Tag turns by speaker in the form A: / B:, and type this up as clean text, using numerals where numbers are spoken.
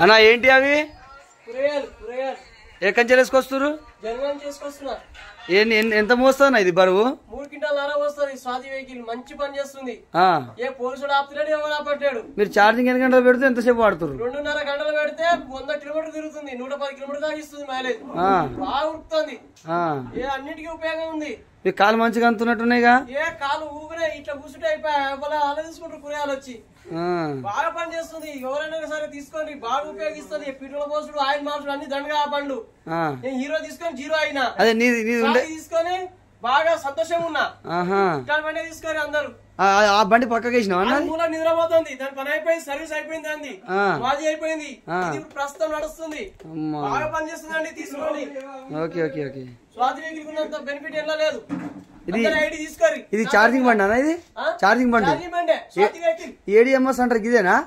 A: అన్నా ఏంటి అవి ఎక్కడి వేసుకొస్తారు ఎంత మోస్తా ఇది బరువు
B: 3 క్వింటాల వస్తుంది స్వాతి వెహికల్ మంచి పని చేస్తుంది ఏ పోలీసుడు ఆపుతున్నాడు ఎవరు ఆపట్టాడు
A: మీరు ఛార్జింగ్ ఎన్ని గంటలు పెడితే ఎంతసేపు వాడుతారు
B: 2.5 గంటలు పెడితే 100 కిలోమీటర్ తిరుగుతుంది 110 కిలోమీటర్ దాకా ఇస్తుంది మైలేజ్ బాగా ఉరుకుతుంది ఏ అన్నిటికీ ఉపయోగం ఉంది
A: మీ కాలు మంచిగా అంతున్నట్టున్నాయిగా
B: ఏ కాలు ఊగునే ఇట్లా కూర్చుంటే అయిపోయా అలా తీసుకుంటారు కూరగాయలు వచ్చి బాగా పని చేస్తుంది ఎవరైనా సరే తీసుకోండి బాగా ఉపయోగిస్తుంది పెట్రోల్ పోసుడు ఆయిల్ మార్చుడు అన్ని దండగా ఆ బండ్లు నేను హీరో తీసుకొని జీరో అయినా తీసుకొని బాగా సంతోషంగా ఉన్నా బండి తీసుకొని అందరు
A: ఆ బండి పక్కకి వేసినావా
B: నిద్రపోతుంది దాని పని అయిపోయింది సర్వీస్ అయిపోయింది అంది బాజీ అయిపోయింది ప్రస్తుతం నడుస్తుంది బాగా పని చేస్తుందండి తీసుకోండి స్వాతి వెహికల్ ఉన్నంత బెనిఫిట్ ఎలా లేదు
A: ఇది ఛార్జింగ్ బండి అన్న ఇది ఛార్జింగ్ బండి
B: బండి
A: ఏడిఎంఎస్ అంటారు ఇదేనా